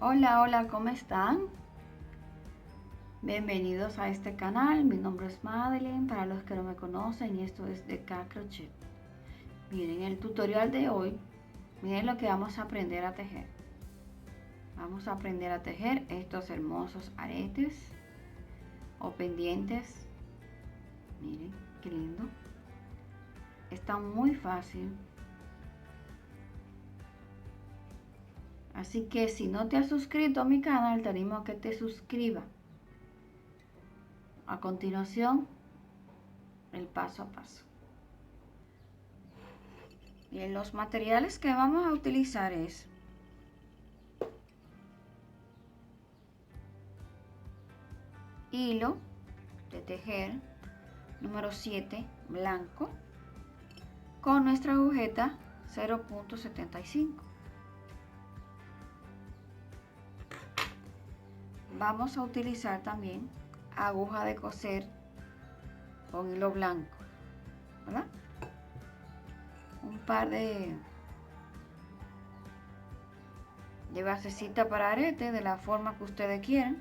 Hola, hola, ¿cómo están? Bienvenidos a este canal. Mi nombre es Madeline, para los que no me conocen, y esto es de K Crochet. Miren, el tutorial de hoy, miren lo que vamos a aprender a tejer. Vamos a aprender a tejer estos hermosos aretes o pendientes. Miren, qué lindo. Está muy fácil. Así que si no te has suscrito a mi canal, te animo a que te suscribas. A continuación, el paso a paso. Bien, los materiales que vamos a utilizar es hilo de tejer número 7 blanco con nuestra agujeta 0.75. Vamos a utilizar también aguja de coser con hilo blanco, ¿verdad? Un par de basecita para arete de la forma que ustedes quieran.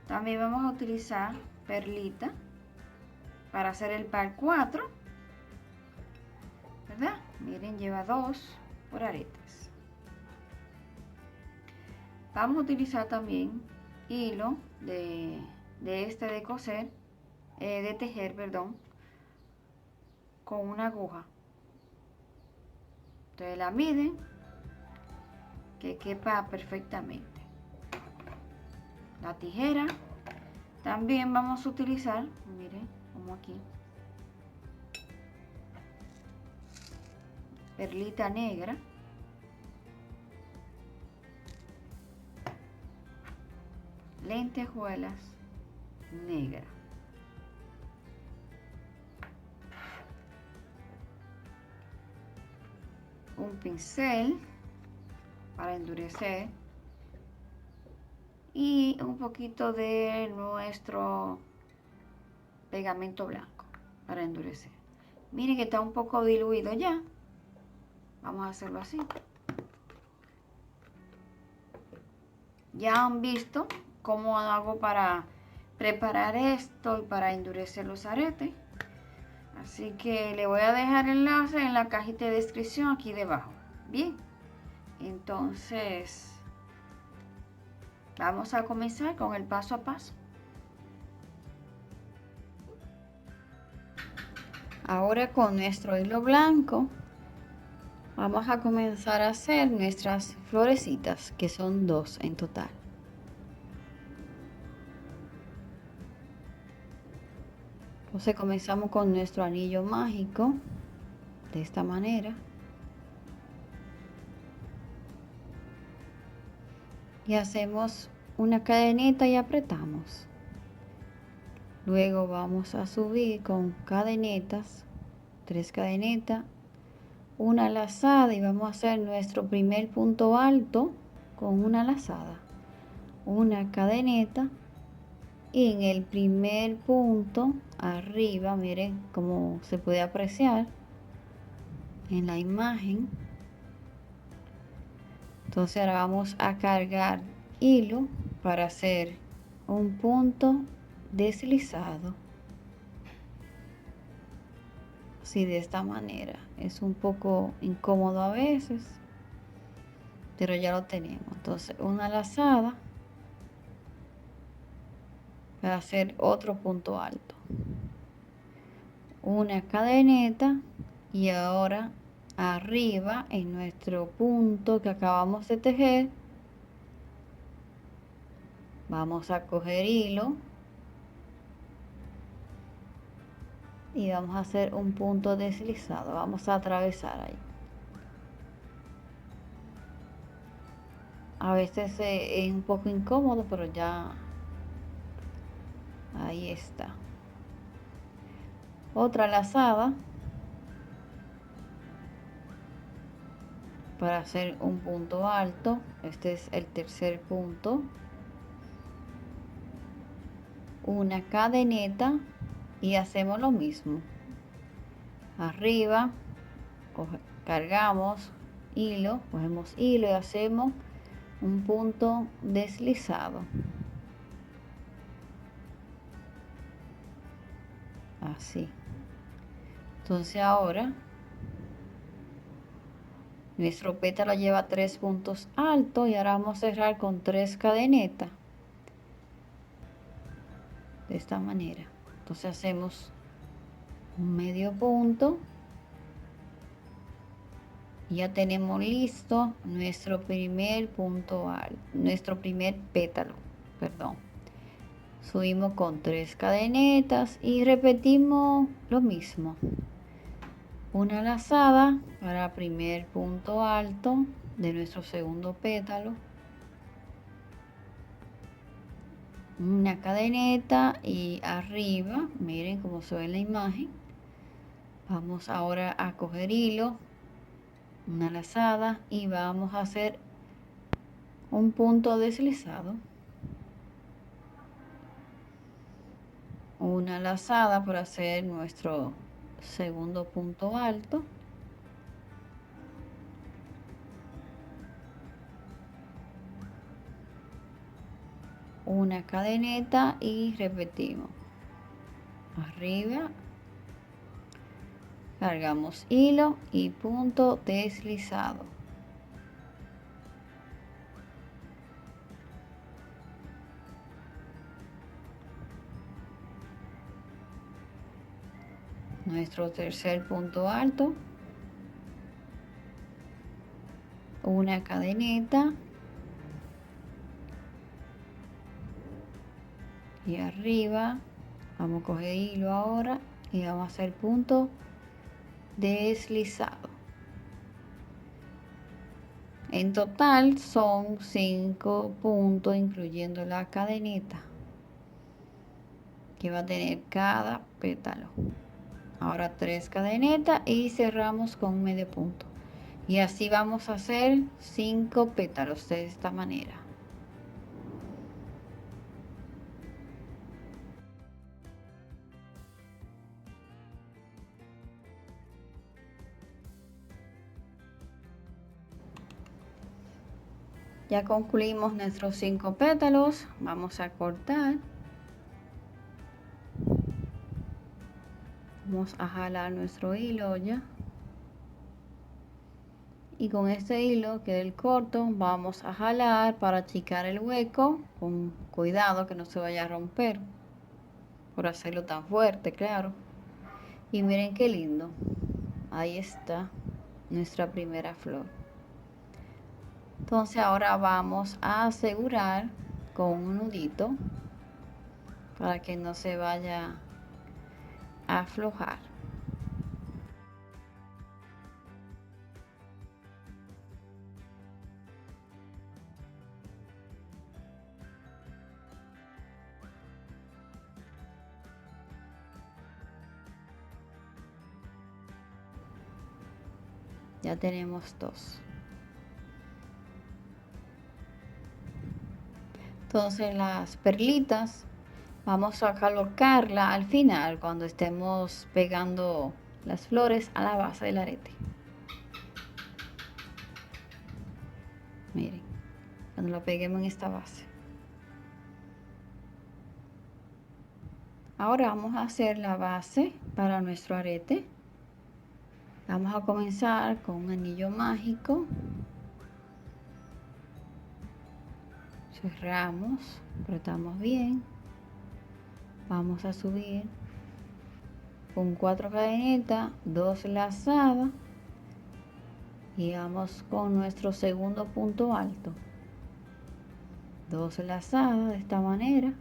También vamos a utilizar perlita para hacer el par 4, ¿verdad? Miren, lleva 2 por aretes. Vamos a utilizar también hilo de coser, de tejer, perdón, con una aguja. Ustedes la miden que quepa perfectamente. La tijera también vamos a utilizar, miren, como aquí, perlita negra, lentejuelas negras, un pincel para endurecer y un poquito de nuestro pegamento blanco para endurecer. Miren que está un poco diluido ya. Vamos a hacerlo así. Ya han visto cómo hago para preparar esto y para endurecer los aretes. Así que le voy a dejar el enlace en la cajita de descripción aquí debajo. Bien, entonces vamos a comenzar con el paso a paso. Ahora con nuestro hilo blanco vamos a comenzar a hacer nuestras florecitas, que son 2 en total. Entonces comenzamos con nuestro anillo mágico de esta manera. Y hacemos una cadenita y apretamos. Luego vamos a subir con cadenetas, 3 cadenetas, una lazada, y vamos a hacer nuestro primer punto alto con una lazada, una cadeneta, y en el primer punto arriba, miren cómo se puede apreciar en la imagen. Entonces ahora vamos a cargar hilo para hacer un punto deslizado, así, de esta manera. Es un poco incómodo a veces, pero ya lo tenemos. Entonces una lazada para hacer otro punto alto, una cadeneta, y ahora arriba en nuestro punto que acabamos de tejer vamos a coger hilo y vamos a hacer un punto deslizado. Vamos a atravesar ahí. A veces es un poco incómodo, pero ya ahí está. Otra lazada para hacer un punto alto. Este es el tercer punto. Una cadeneta y hacemos lo mismo. Arriba cargamos hilo, cogemos hilo y hacemos un punto deslizado. Así. Entonces ahora nuestro pétalo lleva 3 puntos altos y ahora vamos a cerrar con 3 cadenetas. De esta manera. Entonces hacemos un medio punto. Y ya tenemos listo nuestro primer punto alto, nuestro primer pétalo, perdón. Subimos con 3 cadenetas y repetimos lo mismo. Una lazada para primer punto alto de nuestro segundo pétalo. Una cadeneta y arriba, miren cómo se ve en la imagen. Vamos ahora a coger hilo, una lazada y vamos a hacer un punto deslizado. Una lazada para hacer nuestro segundo punto alto. Una cadeneta y repetimos. Arriba. Cargamos hilo y punto deslizado. Nuestro tercer punto alto. Una cadeneta. Y arriba vamos a coger hilo ahora y vamos a hacer punto deslizado. En total son 5 puntos incluyendo la cadeneta que va a tener cada pétalo. Ahora 3 cadenetas y cerramos con medio punto. Y así vamos a hacer 5 pétalos de esta manera. Ya concluimos nuestros 5 pétalos. Vamos a cortar. Vamos a jalar nuestro hilo ya. Y con este hilo que es el corto, vamos a jalar para achicar el hueco. Con cuidado que no se vaya a romper. Por hacerlo tan fuerte, claro. Y miren qué lindo. Ahí está nuestra primera flor. Entonces ahora vamos a asegurar con un nudito para que no se vaya a aflojar. Ya tenemos 2. Entonces las perlitas vamos a colocarla al final cuando estemos pegando las flores a la base del arete. Miren, cuando lo peguemos en esta base. Ahora vamos a hacer la base para nuestro arete. Vamos a comenzar con un anillo mágico. Cerramos, apretamos bien. Vamos a subir con 4 cadenetas, 2 lazadas y vamos con nuestro segundo punto alto. 2 lazadas de esta manera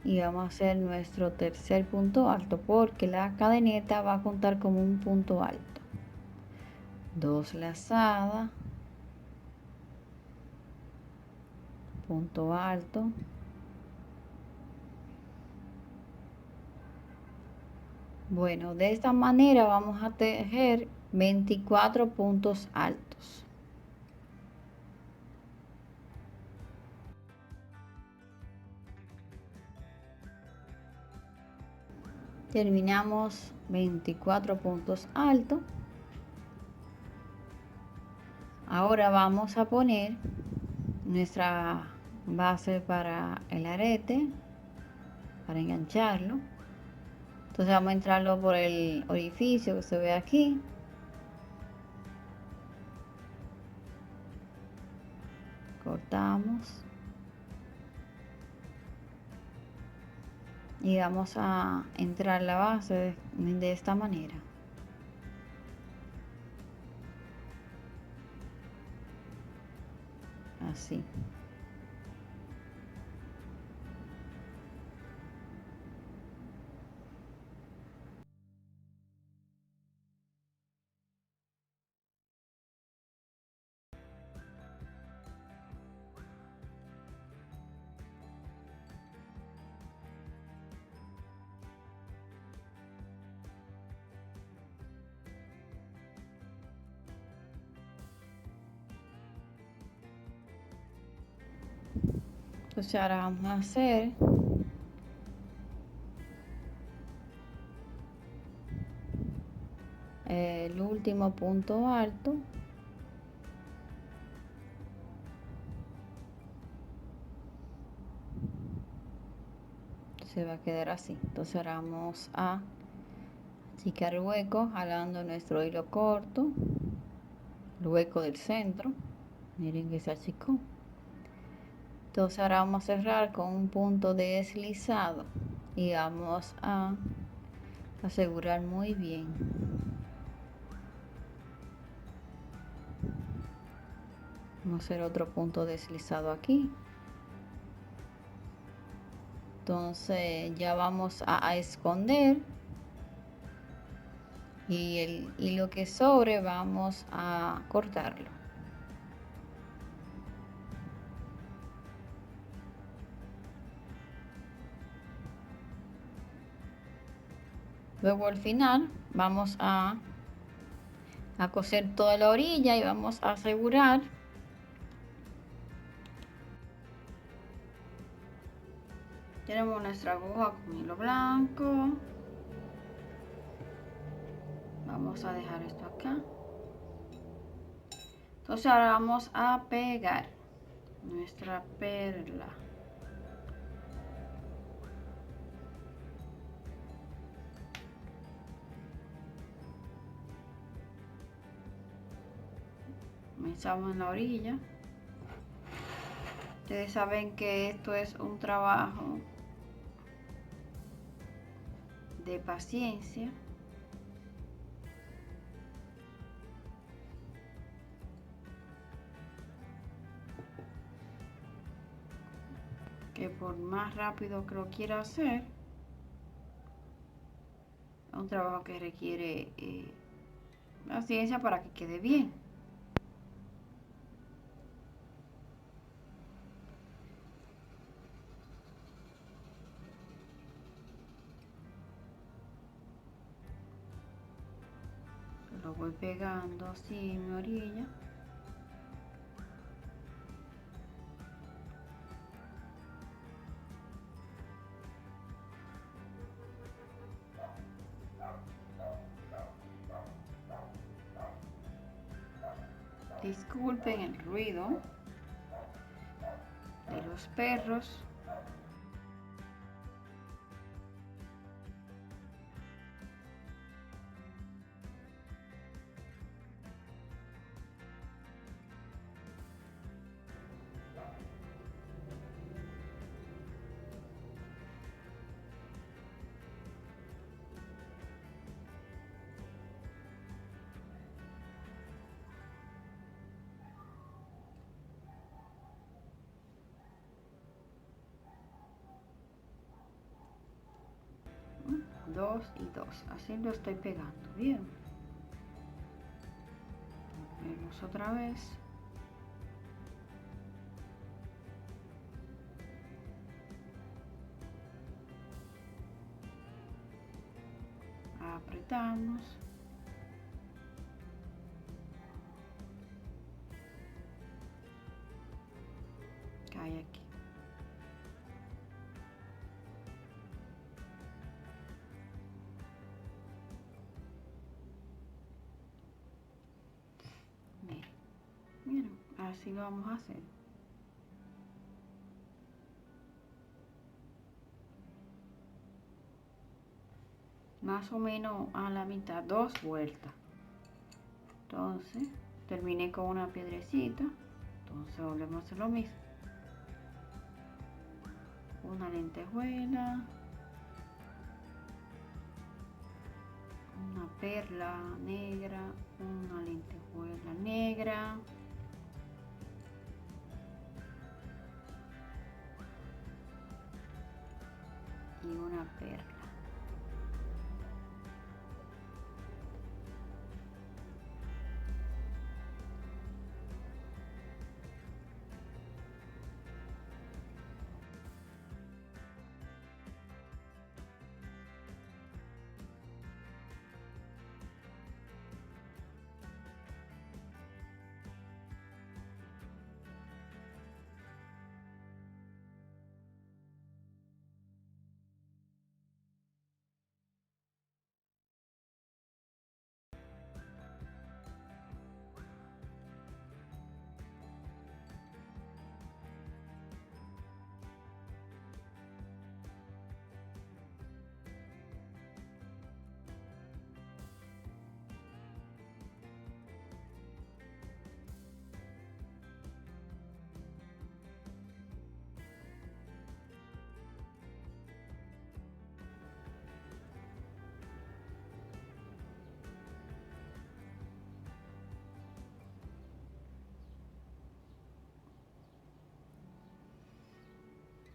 y vamos a hacer nuestro tercer punto alto porque la cadeneta va a contar como un punto alto. 2 lazadas, punto alto, bueno, de esta manera vamos a tejer 24 puntos altos. Terminamos 24 puntos altos. Ahora vamos a poner nuestra base para el arete, para engancharlo. Entonces vamos a entrarlo por el orificio que se ve aquí. Cortamos. Y vamos a entrar la base de esta manera. Así. Entonces ahora vamos a hacer el último punto alto. Se va a quedar así. Entonces ahora vamos a achicar el hueco jalando nuestro hilo corto, el hueco del centro. Miren que se achicó. Entonces ahora vamos a cerrar con un punto deslizado y vamos a asegurar muy bien. Vamos a hacer otro punto deslizado aquí. Entonces ya vamos a esconder y el hilo que sobre vamos a cortarlo. Luego al final vamos a coser toda la orilla y vamos a asegurar tenemos nuestra aguja con hilo blanco. Vamos a dejar esto acá. Entonces ahora vamos a pegar nuestra perla. Comenzamos en la orilla. Ustedes saben que esto es un trabajo de paciencia. Que por más rápido que lo quiera hacer, es un trabajo que requiere paciencia para que quede bien. Lo voy pegando así en mi orilla. Disculpen el ruido de los perros. Dos y dos, así lo estoy pegando bien. Vemos otra vez. Apretamos. Cae aquí. Miren. así lo vamos a hacer. Más o menos a la mitad, 2 vueltas. Entonces terminé con una piedrecita, entonces volvemos a hacer lo mismo. Una lentejuela, una perla negra, una lentejuela negra, y una perla.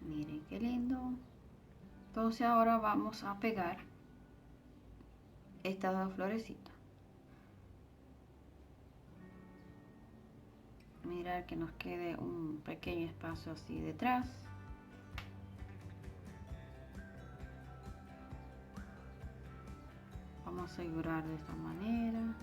Miren qué lindo. Entonces ahora vamos a pegar estas 2 florecitas. Mirar que nos quede un pequeño espacio así detrás. Vamos a asegurar de esta manera.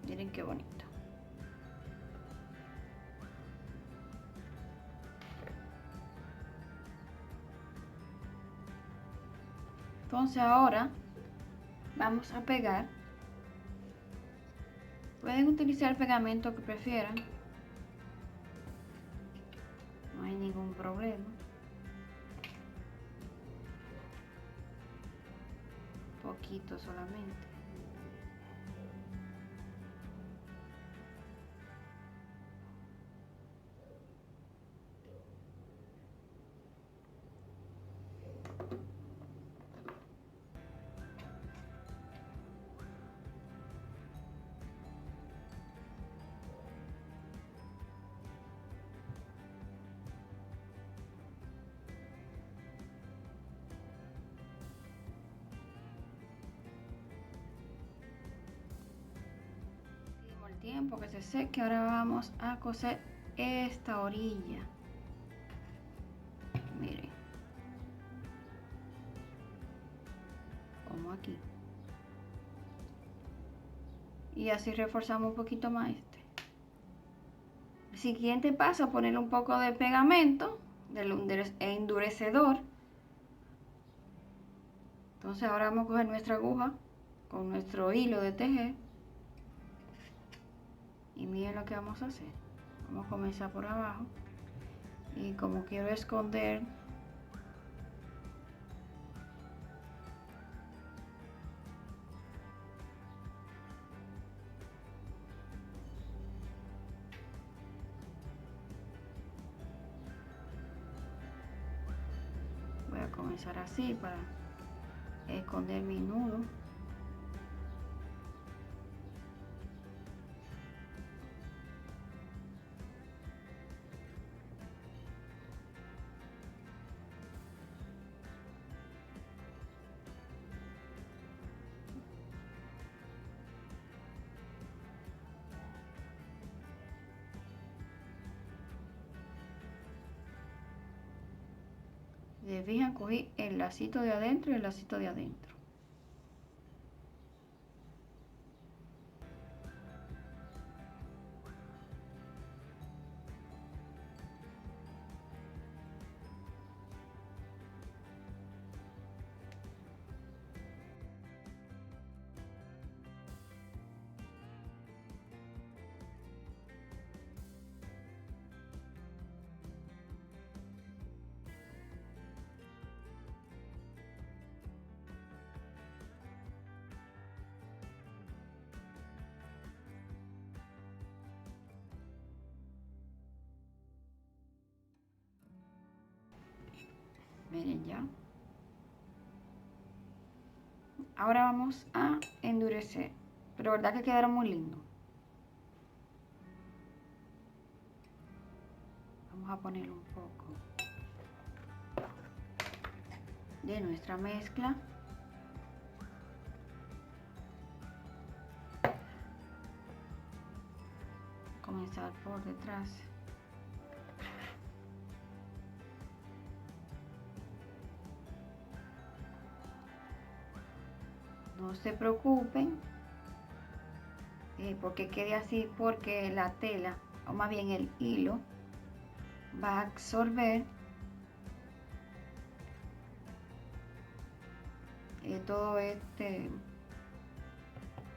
Miren qué bonito. Entonces ahora vamos a pegar. Pueden utilizar el pegamento que prefieran. No hay ningún problema. Poquito solamente. un poco que se seque. Ahora vamos a coser esta orilla. Miren, como aquí, y así reforzamos un poquito más este. El siguiente paso, ponerle un poco de pegamento del endurecedor. Entonces ahora vamos a coger nuestra aguja con nuestro hilo de tejer y miren lo que vamos a hacer. Vamos a comenzar por abajo y como quiero esconder voy a comenzar así para esconder mi nudo. Si se fijan, cogí el lacito de adentro y el lacito de adentro. Miren ya. Ahora vamos a endurecer. Pero verdad que quedaron muy lindos. Vamos a poner un poco de nuestra mezcla. Comenzar por detrás. No se preocupen porque quede así, porque la tela, o más bien el hilo, va a absorber todo este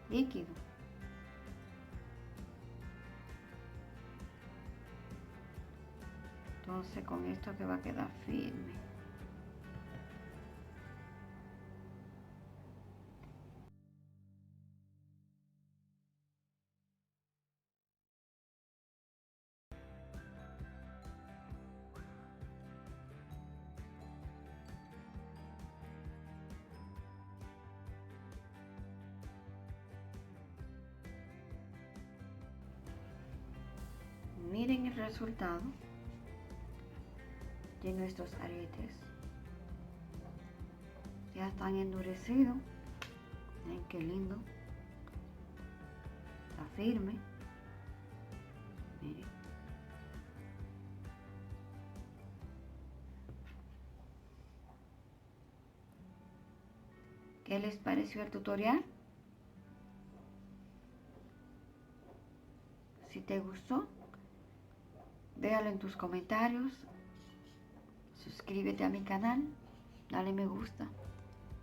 líquido. Entonces con esto que va a quedar firme. Miren el resultado de nuestros aretes. Ya están endurecidos. Miren qué lindo. Está firme. Miren. ¿Qué les pareció el tutorial? Si te gustó, déjalo en tus comentarios, suscríbete a mi canal, dale me gusta,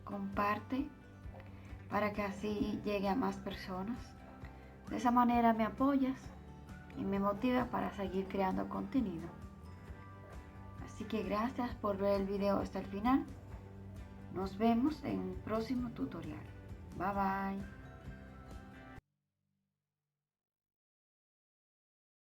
comparte para que así llegue a más personas. De esa manera me apoyas y me motiva para seguir creando contenido. Así que gracias por ver el video hasta el final. Nos vemos en un próximo tutorial. Bye bye.